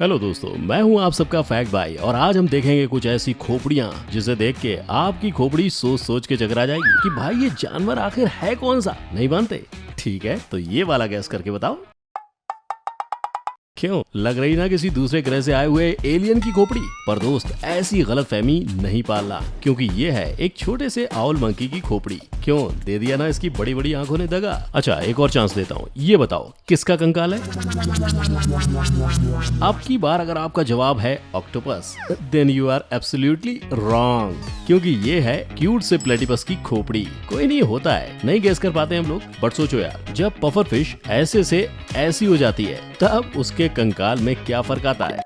Hello दोस्तों, मैं हूं आप सबका फैक्ट भाई और आज हम देखेंगे कुछ ऐसी खोपड़ियां जिसे देख के आपकी खोपड़ी सोच सोच के चकरा जाएगी कि भाई ये जानवर आखिर है कौन सा। नहीं मानते? ठीक है, तो ये वाला गैस करके बताओ। क्यों लग रही ना किसी दूसरे ग्रह से आए हुए एलियन की खोपड़ी? पर दोस्त, ऐसी गलतफहमी नहीं पालना, क्योंकि ये है एक छोटे से आउल मंकी की खोपड़ी। क्यों दे दिया ना इसकी बड़ी बड़ी आंखों ने दगा। अच्छा, एक और चांस देता हूँ, ये बताओ किसका कंकाल है? अब की बार अगर आपका जवाब है octopus, then you are absolutely wrong, क्योंकि ये है क्यूट से प्लेटिपस की खोपड़ी। कोई नहीं, होता है, नहीं गेस कर पाते हम लोग। बट सोचो यार, जब पफर फिश ऐसे से ऐसी हो जाती है तब उसके कंकाल में क्या फर्क आता है?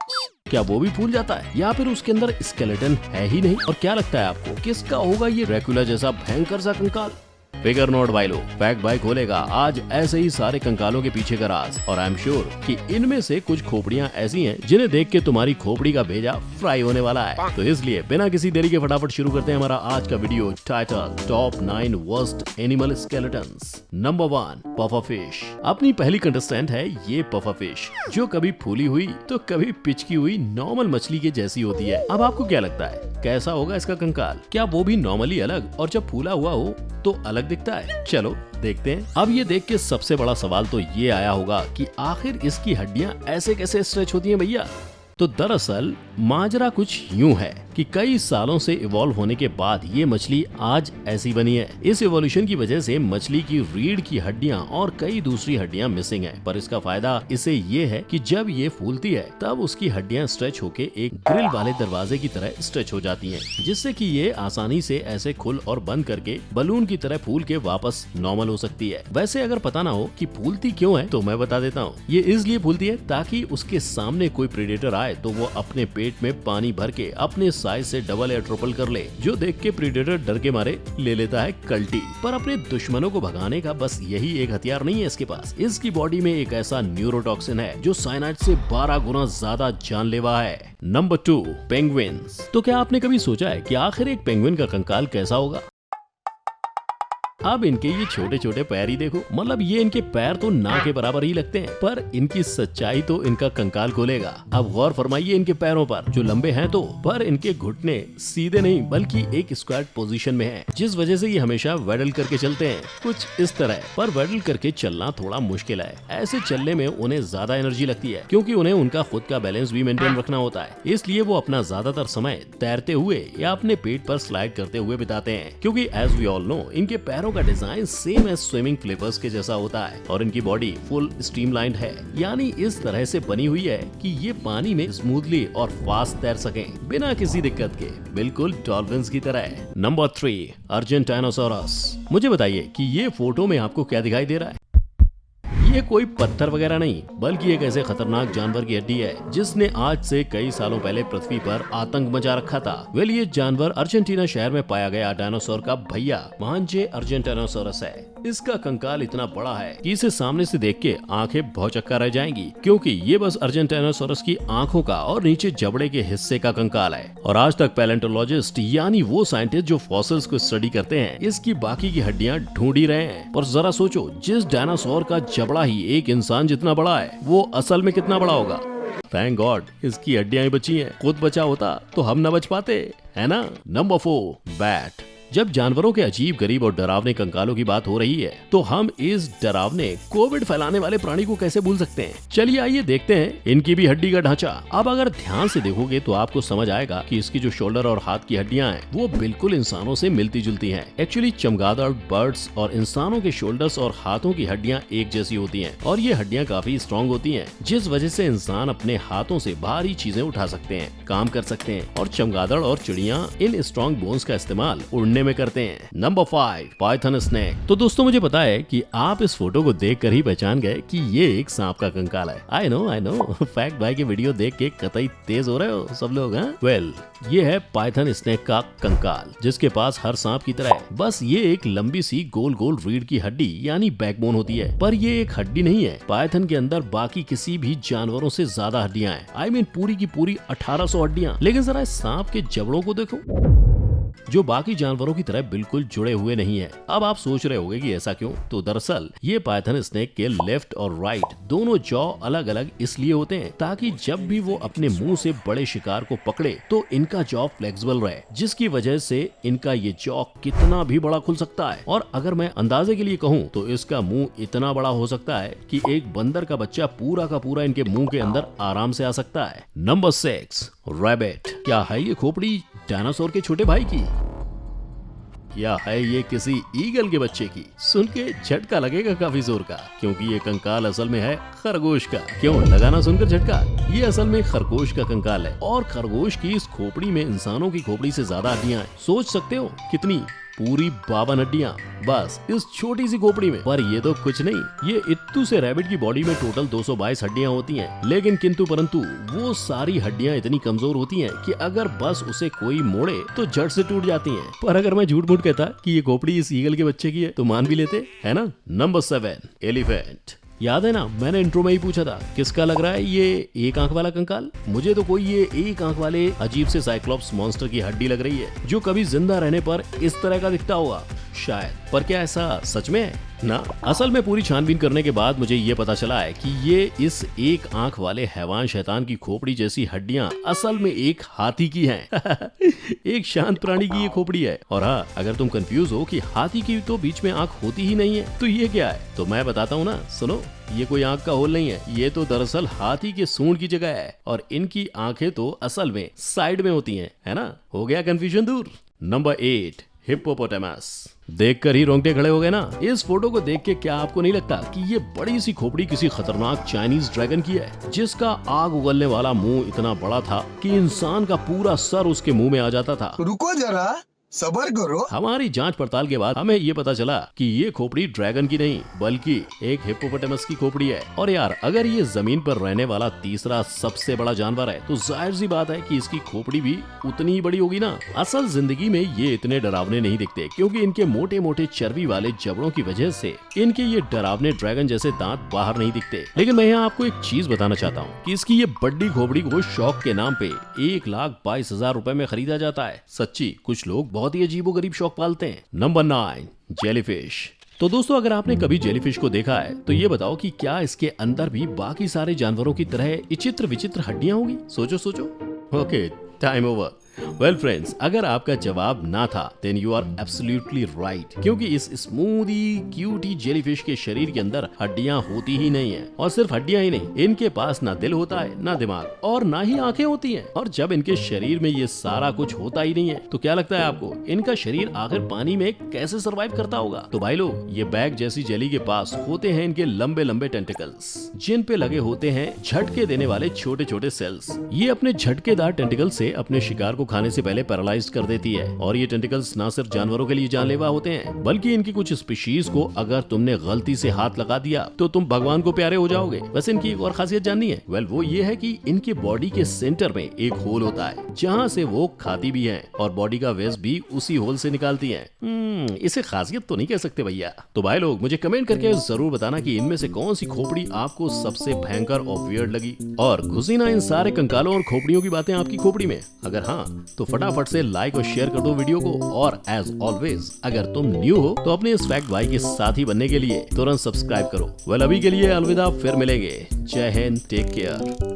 क्या वो भी फूल जाता है या फिर उसके अंदर स्केलेटन है ही नहीं? और क्या लगता है आपको किसका होगा ये ड्रैकुला जैसा भयंकर सा कंकाल? फिगर नोट भाई लो, फैक्ट भाई खोलेगा आज ऐसे ही सारे कंकालों के पीछे का राज। और आई एम श्योर कि इनमें से कुछ खोपड़ियां ऐसी हैं जिन्हें देख के तुम्हारी खोपड़ी का भेजा फ्राई होने वाला है। तो इसलिए बिना किसी देरी के फटाफट शुरू करते हैं हमारा आज का video title top 9 worst animal skeletons. Number 1, puffer fish. अपनी पहली कंटेस्टेंट है ये पफर फिश, जो कभी फूली हुई तो कभी पिचकी हुई नॉर्मल मछली के जैसी होती है। अब आपको क्या लगता है कैसा होगा इसका कंकाल? क्या वो भी नॉर्मली अलग और जब फूला हुआ हो तो अलग दिखता है? चलो देखते हैं। अब ये देख के सबसे बड़ा सवाल तो ये आया होगा कि आखिर इसकी हड्डियां ऐसे कैसे स्ट्रेच होती हैं भैया? तो दरअसल माजरा कुछ यूं है कि कई सालों से इवॉल्व होने के बाद ये मछली आज ऐसी बनी है। इस इवोल्यूशन की वजह से मछली की रीढ़ की हड्डियां और कई दूसरी हड्डियां मिसिंग हैं। पर इसका फायदा इसे ये है कि जब ये फूलती है तब उसकी हड्डियां स्ट्रेच होके एक ग्रिल वाले दरवाजे की तरह स्ट्रेच हो जाती हैं, जिससे कि ये आसानी से ऐसे खुल और बंद करके बलून की तरह फूल के वापस नॉर्मल हो सकती है। वैसे अगर पता ना हो कि फूलती क्यों है तो मैं बता देता हूँ। ये इसलिए फूलती है ताकि उसके सामने कोई प्रेडेटर आए तो वो अपने पेट में पानी भर के अपने साइज से डबल या ट्रिपल कर ले, जो देख के प्रेडेटर डर के मारे ले लेता है कल्टी। पर अपने दुश्मनों को भगाने का बस यही एक हथियार नहीं है इसके पास। इसकी बॉडी में एक ऐसा न्यूरोटॉक्सिन है जो साइनाइड से 12 गुना ज्यादा जानलेवा है। Number 2, penguins. तो क्या आपने कभी सोचा है कि आखिर एक पेंगुइन का कंकाल कैसा होगा? अब इनके ये छोटे छोटे पैर ही देखो, मतलब ये इनके पैर तो ना के बराबर ही लगते हैं, पर इनकी सच्चाई तो इनका कंकाल खोलेगा। अब गौर फरमाइए इनके पैरों पर, जो लंबे हैं तो, पर इनके घुटने सीधे नहीं बल्कि एक स्क्वाट पोजीशन में हैं, जिस वजह से ये हमेशा वेडल करके चलते हैं, कुछ इस तरह। पर वेडल करके चलना थोड़ा मुश्किल है। ऐसे चलने में उन्हें ज्यादा एनर्जी लगती है, क्योंकि उन्हें उनका खुद का बैलेंस भी मेंटेन रखना होता है। इसलिए वो अपना ज्यादातर समय तैरते हुए या अपने पेट पर स्लाइड करते हुए बिताते हैं, क्योंकि एज वी ऑल नो इनके पैरों का design same as swimming flippers के जैसा होता है और इनकी बॉडी फुल स्ट्रीमलाइंड है, यानी इस तरह से बनी हुई है कि ये पानी में स्मूथली और फास्ट तैर सकें बिना किसी दिक्कत के, बिल्कुल डॉल्फिन्स की तरह। नंबर 3, अर्जेंटाइनोसोरस। मुझे बताइए कि ये फोटो में आपको क्या दिखाई दे रहा है? ये कोई पत्थर वगैरह नहीं, बल्कि एक ऐसे खतरनाक जानवर की हड्डी है जिसने आज से कई सालों पहले पृथ्वी पर आतंक मचा रखा था। वेल, ये जानवर अर्जेंटीना शहर में पाया गया डायनासोर का भैया महांजे अर्जेंटाइनोसोरस है। इसका कंकाल इतना बड़ा है कि इसे सामने से देख के आंखें भौचक्का रह जाएंगी, क्योंकि ये बस अर्जेंटाइनोसोरस की आंखों का और नीचे जबड़े के हिस्से का कंकाल है। और आज तक पैलेंटोलॉजिस्ट यानी वो साइंटिस्ट जो फॉसिल्स को स्टडी करते हैं, इसकी बाकी की हड्डियां ढूंढ ही रहे हैं। पर जरा सोचो, जिस डायनासोर का जबड़ा ही एक इंसान जितना बड़ा है, वो असल में कितना बड़ा होगा? थैंक गॉड इसकी हड्डियां बची हैं। खुद बचा होता तो हम न बच पाते, है ना? Number 4, bat. जब जानवरों के अजीब, गरीब और डरावने कंकालों की बात हो रही है तो हम इस डरावने कोविड फैलाने वाले प्राणी को कैसे भूल सकते हैं? चलिए आइए देखते हैं इनकी भी हड्डी का ढांचा। अब अगर ध्यान से देखोगे तो आपको समझ आएगा कि इसकी जो शोल्डर और हाथ की हड्डियां हैं वो बिल्कुल इंसानों से मिलती जुलती हैं। एक्चुअली चमगादड़, बर्ड्स और इंसानों के शोल्डर्स और हाथों की हड्डियां एक जैसी होती हैं और ये हड्डियां काफी स्ट्रॉन्ग होती हैं, जिस वजह से इंसान अपने हाथों से भारी चीजें उठा सकते हैं, काम कर सकते हैं। और चमगादड़ और चिड़िया इन स्ट्रॉन्ग बोन्स का इस्तेमाल उड़ने में करते हैं। Number 5, Python snake. तो दोस्तों, मुझे पता है कि आप इस फोटो को देखकर ही पहचान गए कि ये एक सांप का कंकाल है। आई नो फैक्ट भाई की वीडियो देख के कतई तेज हो रहे हो सब लोग, हैं? वेल, ये है पाइथन स्नेक का कंकाल, जिसके पास हर सांप की तरह बस ये एक लंबी सी गोल गोल रीढ़ की हड्डी यानी बैकबोन होती है। पर ये एक हड्डी नहीं है, पाइथन के अंदर बाकी किसी भी जानवरों से ज्यादा हड्डियां हैं। आई मीन पूरी की पूरी 1800 हड्डियां। लेकिन जरा इस सांप के जबड़ों को देखो, जो बाकी जानवरों की तरह बिल्कुल जुड़े हुए नहीं है। अब आप सोच रहे होंगे कि ऐसा क्यों? तो दरअसल ये पाइथन स्नेक के लेफ्ट और राइट दोनों जॉ अलग अलग इसलिए होते हैं ताकि जब भी वो अपने मुंह से बड़े शिकार को पकड़े तो इनका जॉ फ्लेक्सिबल रहे, जिसकी वजह से इनका ये जॉ कितना भी बड़ा खुल सकता है। और अगर मैं अंदाजे के लिए कहूँ तो इसका मुंह इतना बड़ा हो सकता है कि एक बंदर का बच्चा पूरा का पूरा इनके मुंह के अंदर आराम से आ सकता है। Number 6, rabbit. क्या है ये खोपड़ी डायनासोर के छोटे भाई की या है ये किसी ईगल के बच्चे की? सुन के झटका लगेगा काफी जोर का, क्योंकि ये कंकाल असल में है खरगोश का। क्यों लगाना सुनकर झटका? ये असल में खरगोश का कंकाल है और खरगोश की इस खोपड़ी में इंसानों की खोपड़ी से ज्यादा हड्डियां हैं। सोच सकते हो कितनी? पूरी 52 हड्डियां बस इस छोटी सी खोपड़ी में। पर ये तो कुछ नहीं, ये इत्तू से रैबिट की बॉडी में टोटल 222 हड्डियां होती हैं। लेकिन किंतु परंतु वो सारी हड्डियां इतनी कमजोर होती हैं कि अगर बस उसे कोई मोड़े तो जड़ से टूट जाती हैं। पर अगर मैं झूठ मूठ कहता कि ये खोपड़ी इस ईगल के बच्चे की है तो मान भी लेते, है ना? Number 7, elephant. याद है ना, मैंने इंट्रो में ही पूछा था किसका लग रहा है ये एक आंख वाला कंकाल? मुझे तो कोई ये एक आंख वाले अजीब से साइक्लोप्स मॉन्स्टर की हड्डी लग रही है जो कभी जिंदा रहने पर इस तरह का दिखता होगा शायद। पर क्या ऐसा सच में है ना? असल में पूरी छानबीन करने के बाद मुझे ये पता चला है कि ये इस एक आंख वाले हैवान शैतान की खोपड़ी जैसी हड्डियां असल में एक हाथी की हैं। एक शांत प्राणी की ये खोपड़ी है। और हाँ, अगर तुम कंफ्यूज हो कि हाथी की तो बीच में आंख होती ही नहीं है तो ये क्या है, तो मैं बताता हूँ ना, सुनो। ये कोई आंख का होल नहीं है, ये तो दरअसल हाथी के सूंड की जगह है और इनकी आंखें तो असल में साइड में होती हैं, है ना? हो गया कंफ्यूजन दूर। Number 8, hippopotamus. देखकर ही रोंगटे खड़े हो गए ना? इस फोटो को देख के क्या आपको नहीं लगता कि ये बड़ी सी खोपड़ी किसी खतरनाक चाइनीज ड्रैगन की है, जिसका आग उगलने वाला मुंह इतना बड़ा था कि इंसान का पूरा सर उसके मुंह में आ जाता था। रुको जरा, सबर करो। हमारी जांच पड़ताल के बाद हमें ये पता चला कि ये खोपड़ी ड्रैगन की नहीं बल्कि एक हिप्पोपोटामस की खोपड़ी है। और यार, अगर ये जमीन पर रहने वाला तीसरा सबसे बड़ा जानवर है तो जाहिर सी बात है कि इसकी खोपड़ी भी उतनी ही बड़ी होगी ना। असल जिंदगी में ये इतने डरावने नहीं दिखते क्योंकि इनके मोटे मोटे चर्बी वाले जबड़ों की वजह से इनके ये डरावने ड्रैगन जैसे दांत बाहर नहीं दिखते। लेकिन मैं यहाँ आपको एक चीज बताना चाहता हूँ कि इसकी ये बड़ी खोपड़ी को शौक के नाम पे 1,22,000 रुपए में खरीदा जाता है। सच्ची, कुछ लोग बहुत ही अजीबोगरीब शौक पालते हैं। Number 9, jellyfish. तो दोस्तों, अगर आपने कभी जेलीफिश को देखा है तो ये बताओ कि क्या इसके अंदर भी बाकी सारे जानवरों की तरह विचित्र विचित्र हड्डियां होगी? सोचो सोचो। Okay, time over. Well friends, अगर आपका जवाब ना था then you are absolutely right, क्योंकि इस स्मूदी क्यूटी जेलीफिश के शरीर के अंदर हड्डियां होती ही नहीं है। और सिर्फ हड्डियां ही नहीं, इनके पास ना दिल होता है, ना दिमाग और ना ही आंखें होती हैं। और जब इनके शरीर में ये सारा कुछ होता ही नहीं है तो क्या लगता है आपको इनका शरीर आखिर पानी में कैसे सरवाइव करता होगा? तो भाई लोग, ये बैग जैसी जेली के पास होते हैं इनके लंबे लंबे टेंटिकल्स, जिन पे लगे होते हैं झटके देने वाले छोटे छोटे सेल्स। ये अपने झटकेदार टेंटिकल से अपने शिकार को खाने से पहले पैरालाइज कर देती है। और ये टेंटिकल्स ना सिर्फ जानवरों के लिए जानलेवा होते हैं बल्कि इनकी कुछ स्पीशीज को अगर तुमने गलती से हाथ लगा दिया तो तुम भगवान को प्यारे हो जाओगे। वैसे इनकी एक और खासियत जाननी है? वेल, वो ये है कि इनके बॉडी के सेंटर में एक होल होता है जहाँ से वो खाती भी है और बॉडी का वेस्ट भी उसी होल से निकालती है। इसे खासियत तो नहीं कह सकते भैया। तो भाई लोग, मुझे कमेंट करके जरूर बताना कि इनमें से कौन सी खोपड़ी आपको सबसे भयंकर और वियर्ड लगी। और घुसी ना इन सारे कंकालों और खोपड़ियों की बातें आपकी खोपड़ी में? अगर हाँ तो फटाफट से लाइक और शेयर कर दो वीडियो को। और एज ऑलवेज, अगर तुम न्यू हो तो अपने इस फैक्ट भाई के साथी बनने के लिए तुरंत सब्सक्राइब करो। वेल, अभी के लिए अलविदा, फिर मिलेंगे। जय हिंद, टेक केयर।